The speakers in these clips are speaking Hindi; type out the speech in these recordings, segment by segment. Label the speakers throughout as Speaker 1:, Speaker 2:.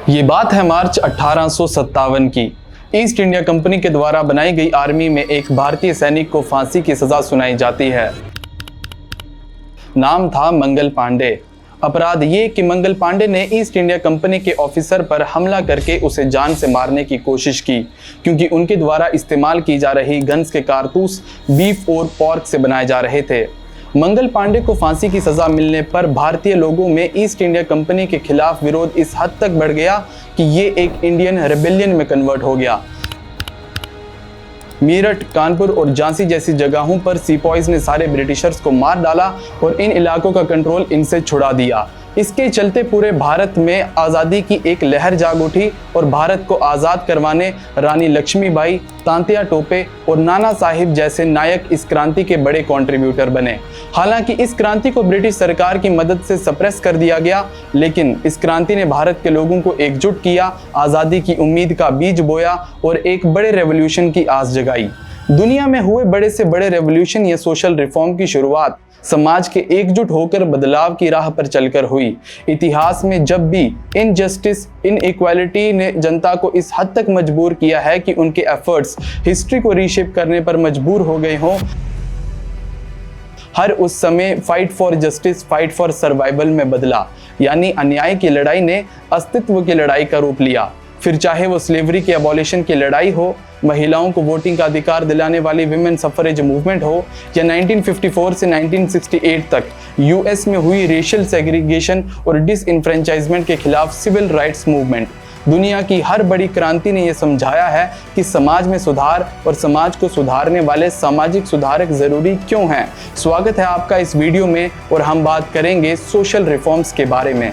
Speaker 1: ये बात है मार्च 1857 की। ईस्ट इंडिया कंपनी के द्वारा बनाई गई आर्मी में एक भारतीय सैनिक को फांसी की सजा सुनाई जाती है। नाम था मंगल पांडे। अपराध ये कि मंगल पांडे ने ईस्ट इंडिया कंपनी के ऑफिसर पर हमला करके उसे जान से मारने की कोशिश की, क्योंकि उनके द्वारा इस्तेमाल की जा रही गन्स के कारतूस बीफ और पोर्क से बनाए जा रहे थे। मंगल पांडे को फांसी की सजा मिलने पर भारतीय लोगों में ईस्ट इंडिया कंपनी के खिलाफ विरोध इस हद तक बढ़ गया कि ये एक इंडियन रेबेलियन में कन्वर्ट हो गया। मेरठ, कानपुर और झांसी जैसी जगहों पर सिपॉइज ने सारे ब्रिटिशर्स को मार डाला और इन इलाकों का कंट्रोल इनसे छुड़ा दिया। इसके चलते पूरे भारत में आज़ादी की एक लहर जाग उठी और भारत को आज़ाद करवाने रानी लक्ष्मीबाई, तांतिया टोपे और नाना साहिब जैसे नायक इस क्रांति के बड़े कंट्रीब्यूटर बने। हालांकि इस क्रांति को ब्रिटिश सरकार की मदद से सप्रेस कर दिया गया, लेकिन इस क्रांति ने भारत के लोगों को एकजुट किया, आज़ादी की उम्मीद का बीज बोया और एक बड़े रेवोल्यूशन की आस जगाई। दुनिया में हुए बड़े से बड़े रेवोल्यूशन या सोशल रिफॉर्म की शुरुआत समाज के एकजुट होकर बदलाव की राह पर चलकर हुई। इतिहास में जब भी इनजस्टिस, इनइक्वालिटी ने जनता को इस हद तक मजबूर किया है कि उनके एफर्ट्स हिस्ट्री को रीशेप करने पर मजबूर हो गए हों, हर उस समय fight for justice, fight for survival में बदला, यानी अन्याय की लड़ाई ने अस्तित्व की लड़ाई का रूप लिया। फिर चाहे वो स्लेवरी के अबॉलिशन की लड़ाई हो, महिलाओं को वोटिंग का अधिकार दिलाने वाली विमेन सफरेज मूवमेंट हो, या 1954 से 1968 तक यूएस में हुई रेशियल सेग्रीगेशन और डिसइनफ्रेंचाइजमेंट के खिलाफ सिविल राइट्स मूवमेंट। दुनिया की हर बड़ी क्रांति ने यह समझाया है कि समाज में सुधार और समाज को सुधारने वाले सामाजिक सुधारक जरूरी क्यों हैं। स्वागत है आपका इस वीडियो में और हम बात करेंगे सोशल रिफॉर्म्स के बारे में।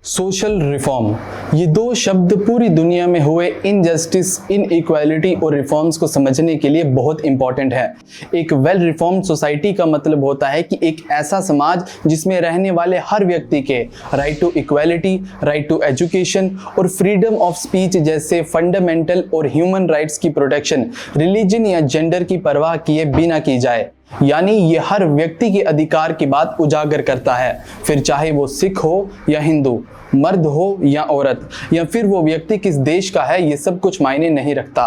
Speaker 1: सोशल रिफॉर्म, ये दो शब्द पूरी दुनिया में हुए इनजस्टिस, इनइक्वालिटी और रिफॉर्म्स को समझने के लिए बहुत इंपॉर्टेंट है। एक वेल रिफॉर्म्ड सोसाइटी का मतलब होता है कि एक ऐसा समाज जिसमें रहने वाले हर व्यक्ति के right to equality, right to education और फ्रीडम ऑफ स्पीच जैसे फंडामेंटल और ह्यूमन राइट्स की प्रोटेक्शन रिलीजन या जेंडर की परवाह किए बिना की जाए। यानी ये हर व्यक्ति के अधिकार की बात उजागर करता है, फिर चाहे वो सिख हो या हिंदू, मर्द हो या औरत, या फिर वो व्यक्ति किस देश का है, ये सब कुछ मायने नहीं रखता।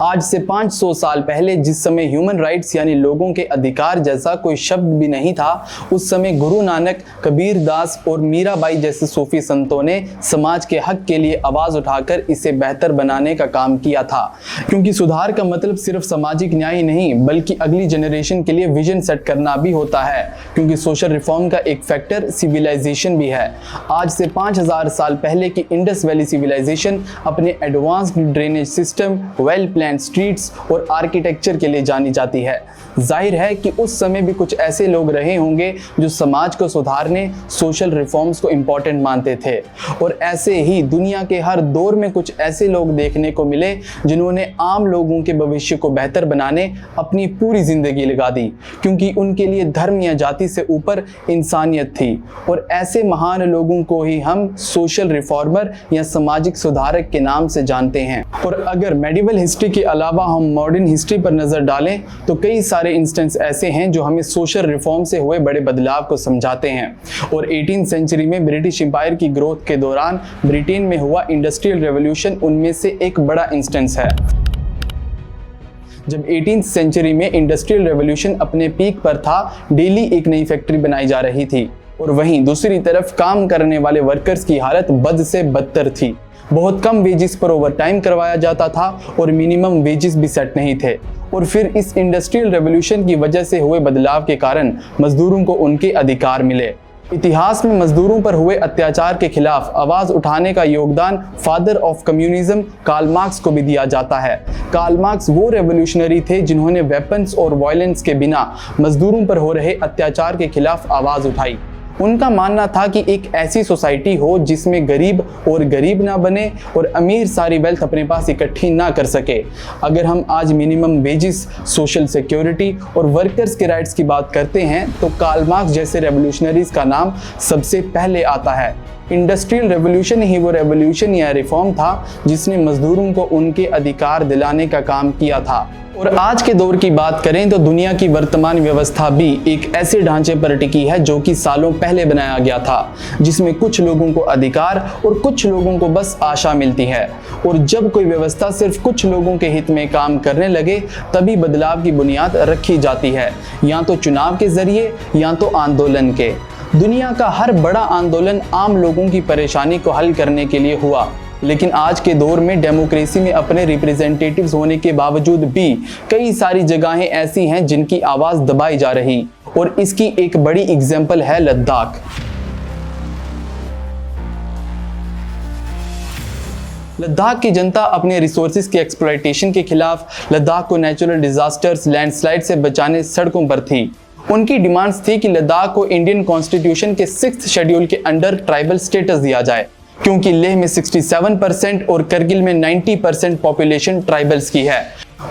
Speaker 1: आज से 500 साल पहले जिस समय ह्यूमन राइट्स यानी लोगों के अधिकार जैसा कोई शब्द भी नहीं था, उस समय गुरु नानक, कबीर दास और मीराबाई जैसे सूफी संतों ने समाज के हक के लिए आवाज उठाकर इसे बेहतर बनाने का काम किया था। क्योंकि सुधार का मतलब सिर्फ सामाजिक न्याय नहीं, बल्कि अगली जनरेशन के लिए विजन सेट करना भी होता है। क्योंकि सोशल रिफॉर्म का एक फैक्टर सिविलाइजेशन भी है। आज से 5000 साल पहले की इंडस वैली सिविलाइजेशन अपने advanced drainage system, well plan streets और आर्किटेक्चर के लिए जानी जाती है। जाहिर है कि उस समय भी कुछ ऐसे लोग रहे होंगे जो समाज को सुधारने, सोशल रिफॉर्म्स को इंपॉर्टेंट मानते थे। और ऐसे ही दुनिया के हर दौर में कुछ ऐसे लोग देखने को मिले जिन्होंने आम लोगों के भविष्य को बेहतर बनाने अपनी पूरी जिंदगी लगा दी, क्योंकि उनके लिए धर्म या जाति से ऊपर इंसानियत थी। और ऐसे महान लोगों को ही हम सोशल रिफॉर्मर या सामाजिक सुधारक के नाम से जानते हैं। और अगर मेडिवल हिस्ट्री के अलावा हम मॉडर्न हिस्ट्री पर नजर डालें तो कई सारे इंस्टेंस ऐसे हैं जो हमें सोशल रिफॉर्म से हुए बड़े बदलाव को समझाते हैं। और 18th सेंचुरी में ब्रिटिश एम्पायर की ग्रोथ के दौरान ब्रिटेन में हुआ इंडस्ट्रियल रेवोल्यूशन उनमें से एक बड़ा इंस्टेंस है। जब 18th सेंचुरी में इंडस्ट्रियल रेवोल्यूशन अपने पीक पर था, डेली एक नई फैक्ट्री बनाई जा रही थी और वहीं दूसरी तरफ काम करने वाले वर्कर्स की हालत बद से बदतर थी। बहुत कम वेजेस पर ओवर टाइम करवाया जाता था और मिनिमम वेजेस भी सेट नहीं थे। और फिर इस इंडस्ट्रियल रेवोल्यूशन की वजह से हुए बदलाव के कारण मजदूरों को उनके अधिकार मिले। इतिहास में मजदूरों पर हुए अत्याचार के खिलाफ आवाज उठाने का योगदान father of communism Karl Marx को भी दिया जाता है। कार्ल मार्क्स वो रेवोल्यूशनरी थे जिन्होंने वेपन्स और वायलेंस के बिना मजदूरों पर हो रहे अत्याचार के खिलाफ आवाज उठाई। उनका मानना था कि एक ऐसी सोसाइटी हो जिसमें गरीब और गरीब ना बने और अमीर सारी वेल्थ अपने पास इकट्ठी ना कर सके। अगर हम आज मिनिमम वेजेस, सोशल सिक्योरिटी और वर्कर्स के राइट्स की बात करते हैं तो कार्ल मार्क्स जैसे रेवोल्यूशनरीज का नाम सबसे पहले आता है। इंडस्ट्रियल रेवोल्यूशन ही वो रेवोल्यूशन या रिफॉर्म था जिसने मजदूरों को उनके अधिकार दिलाने का काम किया था। और आज के दौर की बात करें तो दुनिया की वर्तमान व्यवस्था भी एक ऐसे ढांचे पर टिकी है जो कि सालों पहले बनाया गया था, जिसमें कुछ लोगों को अधिकार और कुछ लोगों को बस आशा मिलती है। और जब कोई व्यवस्था सिर्फ कुछ लोगों के हित में काम करने लगे तभी बदलाव की बुनियाद रखी जाती है, या तो चुनाव के जरिए या तो आंदोलन के। दुनिया का हर बड़ा आंदोलन आम लोगों की परेशानी को हल करने के लिए हुआ, लेकिन आज के दौर में डेमोक्रेसी में अपने रिप्रेजेंटेटिव्स होने के बावजूद भी कई सारी जगहें ऐसी हैं जिनकी आवाज दबाई जा रही, और इसकी एक बड़ी एग्जाम्पल है लद्दाख। लद्दाख की जनता अपने रिसोर्सेज के एक्सप्लॉयटेशन के खिलाफ लद्दाख को नेचुरल डिजास्टर्स, लैंडस्लाइड से बचाने सड़कों पर थी। उनकी डिमांड्स थी कि लद्दाख को इंडियन कॉन्स्टिट्यूशन के 6th शेड्यूल के अंडर ट्राइबल स्टेटस दिया जाए, क्योंकि लेह में 67% और करगिल में 90% पॉपुलेशन ट्राइबल्स की है।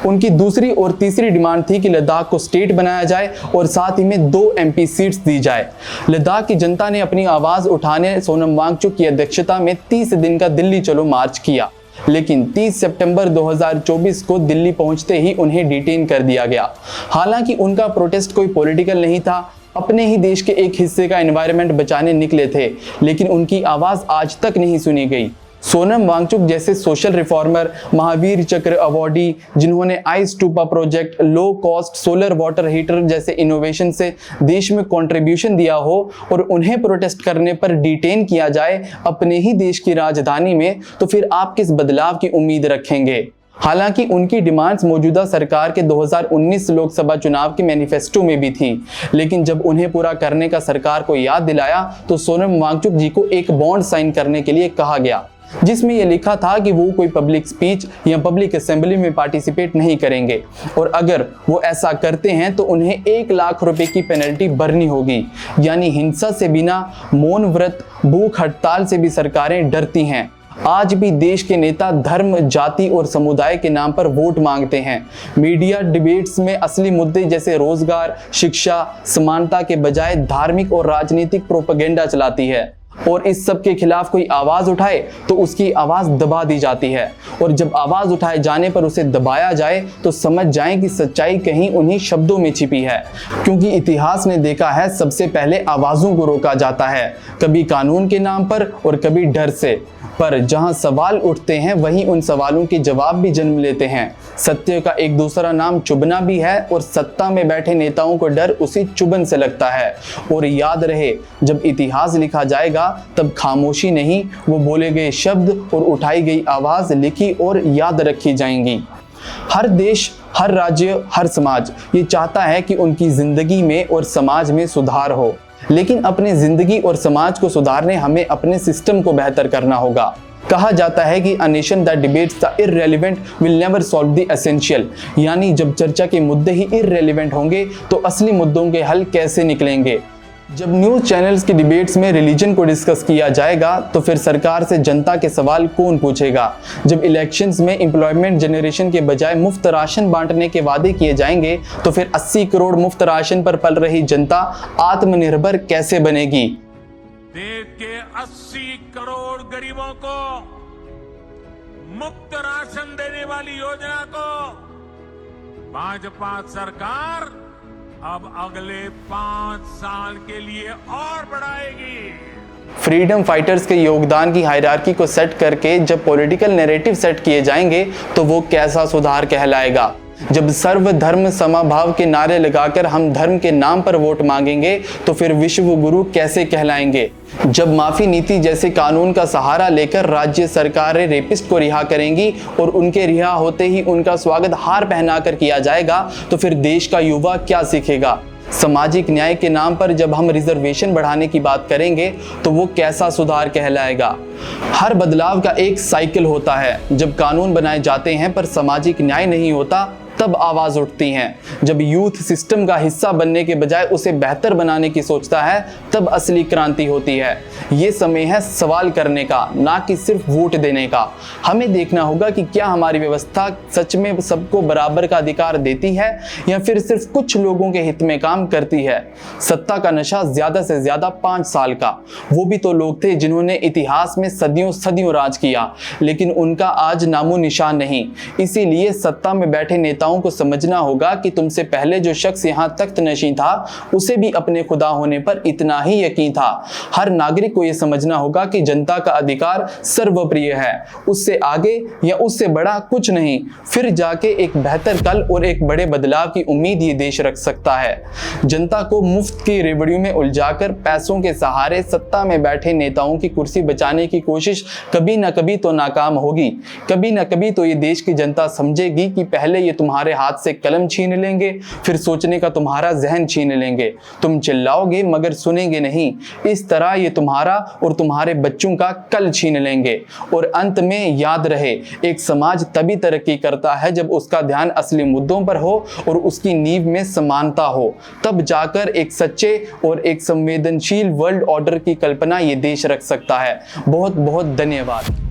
Speaker 1: उनकी दूसरी और तीसरी डिमांड थी कि लद्दाख को स्टेट बनाया जाए और साथ ही में 2 MP सीट्स दी जाए। लद्दाख की जनता ने अपनी आवाज उठाने सोनम वांगचुक की अध्यक्षता में 30 दिन का दिल्ली चलो मार्च किया, लेकिन 30 सितंबर 2024 को दिल्ली पहुंचते ही उन्हें डिटेन कर दिया गया। हालांकि उनका प्रोटेस्ट कोई पॉलिटिकल नहीं था, अपने ही देश के एक हिस्से का एनवायरनमेंट बचाने निकले थे, लेकिन उनकी आवाज आज तक नहीं सुनी गई। सोनम वांगचुक जैसे सोशल रिफॉर्मर, महावीर चक्र अवॉर्डी, जिन्होंने ice टूपा project, low cost solar water heater जैसे इनोवेशन से देश में कंट्रीब्यूशन दिया हो, और उन्हें प्रोटेस्ट करने पर डिटेन किया जाए अपने ही देश की राजधानी में, तो फिर आप किस बदलाव की उम्मीद रखेंगे? हालांकि उनकी डिमांड्स मौजूदा सरकार के 2019 लोकसभा चुनाव के मैनिफेस्टो में भी थी, लेकिन जब उन्हें पूरा करने का सरकार को याद दिलाया तो सोनम वांगचुक जी को एक बॉन्ड साइन करने के लिए कहा गया, जिसमें यह लिखा था कि वो कोई पब्लिक स्पीच या पब्लिक असेंबली में पार्टिसिपेट नहीं करेंगे, और अगर वो ऐसा करते हैं तो उन्हें 1 लाख रुपए की पेनल्टी भरनी होगी। यानी हिंसा से बिना, मौन व्रत, भूख हड़ताल से भी सरकारें डरती हैं। आज भी देश के नेता धर्म, जाति और समुदाय के नाम पर वोट मांगते हैं। मीडिया डिबेट्स में असली मुद्दे जैसे रोजगार, शिक्षा, समानता के बजाय धार्मिक और राजनीतिक प्रोपेगेंडा चलाती है, और इस सब के खिलाफ कोई आवाज उठाए तो उसकी आवाज दबा दी जाती है, और जब आवाज उठाए जाने पर उसे दबाया जाए तो समझ जाएं कि सच्चाई कहीं उन्हीं शब्दों में छिपी है। क्योंकि इतिहास ने देखा है, सबसे पहले आवाजों को रोका जाता है, कभी कानून के नाम पर और कभी डर से। पर जहां सवाल उठते हैं वहीं उन सवालों के जवाब भी जन्म लेते हैं। सत्य का एक दूसरा नाम चुभना भी है, और सत्ता में बैठे नेताओं को डर उसी चुभन से लगता है। और याद रहे, जब इतिहास लिखा जाएगा तब खामोशी नहीं, वो बोले गए शब्द और उठाई गई आवाज लिखी और याद रखी जाएंगी। हर देश, हर राज्य, हर समाज ये चाहता है कि उनकी जिंदगी में और समाज में सुधार हो, लेकिन अपनी जिंदगी और समाज को सुधारने हमें अपने सिस्टम को बेहतर करना होगा। कहा जाता है कि a nation that debates the irrelevant will never solve the essential, यानी जब चर्चा के मुद्दे ही इररेलेवेंट होंगे तो असली मुद्दों के हल कैसे निकलेंगे। जब न्यूज़ चैनल्स की डिबेट्स में रिलीजन को डिस्कस किया जाएगा तो फिर सरकार से जनता के सवाल कौन पूछेगा। जब इलेक्शंस में एम्प्लॉयमेंट जनरेशन के बजाय मुफ्त राशन बांटने के वादे किए जाएंगे तो फिर 80 करोड़ मुफ्त राशन पर पल रही जनता आत्मनिर्भर कैसे बनेगी।
Speaker 2: देश के 80 करोड़ गरीबों को मुफ्त राशन देने वाली योजना को भाजपा सरकार अब अगले 5 साल के लिए और बढ़ाएगी।
Speaker 1: फ्रीडम फाइटर्स के योगदान की हायरार्की को सेट करके जब पॉलिटिकल नैरेटिव सेट किए जाएंगे तो वो कैसा सुधार कहलाएगा। जब सर्वधर्म समभाव के नारे लगाकर हम धर्म के नाम पर वोट मांगेंगे तो फिर विश्व गुरु कैसे कहलाएंगे। जब माफी नीति जैसे कानून का सहारा लेकर राज्य सरकारें रेपिस्ट को रिहा करेंगी और उनके रिहा होते ही उनका स्वागत हार पहनाकर किया जाएगा तो फिर देश का युवा क्या सीखेगा। सामाजिक न्याय के नाम पर जब हम रिजर्वेशन बढ़ाने की बात करेंगे तो वो कैसा सुधार कहलाएगा। हर बदलाव का एक साइकिल होता है। जब कानून बनाए जाते हैं पर सामाजिक न्याय नहीं होता तब आवाज उठती हैं। जब यूथ सिस्टम का हिस्सा बनने के बजाय उसे बेहतर बनाने की सोचता है, तब असली क्रांति होती है। ये समय है सवाल करने का, ना कि सिर्फ वोट देने का। हमें देखना होगा कि क्या हमारी व्यवस्था सच में सबको बराबर का अधिकार देती है या फिर सिर्फ कुछ लोगों के हित में काम करती है। सत्ता का नशा ज्यादा से ज्यादा 5 साल का, वो भी तो लोग थे जिन्होंने इतिहास में सदियों सदियों राज किया, लेकिन उनका आज नामो निशान नहीं। इसीलिए सत्ता में बैठे नेताओं को समझना होगा कि तुमसे पहले जो शख्स यहाँ तख्त नशीं था, उसे भी अपने खुदा होने पर इतना ही यकीन था। हर नागरिक को यह समझना होगा कि जनता का अधिकार सर्वप्रिय है, उससे आगे या उससे बड़ा कुछ नहीं। फिर जाके एक बेहतर कल और एक बड़े बदलाव की उम्मीद ये देश रख सकता है। जनता को मुफ्त की रेवड़ियों में उलझाकर पैसों के सहारे सत्ता में बैठे नेताओं की कुर्सी बचाने की कोशिश कभी ना कभी तो नाकाम होगी। कभी ना कभी तो ये देश की जनता समझेगी कि पहले ये तुम्हारे हाथ से कलम छीन लेंगे, फिर सोचने का तुम्हारा जहन छीन लेंगे। तुम चिल्लाओगे मगर सुनेंगे नहीं। इस तरह ये तुम्हारा और तुम्हारे बच्चों का कल छीन लेंगे। और अंत में याद रहे, एक समाज तभी तरक्की करता है जब उसका ध्यान असली मुद्दों पर हो और उसकी नींव में समानता हो। तब जाकर एक सच्चे और एक संवेदनशील वर्ल्ड ऑर्डर की कल्पना ये देश रख सकता है। बहुत बहुत धन्यवाद।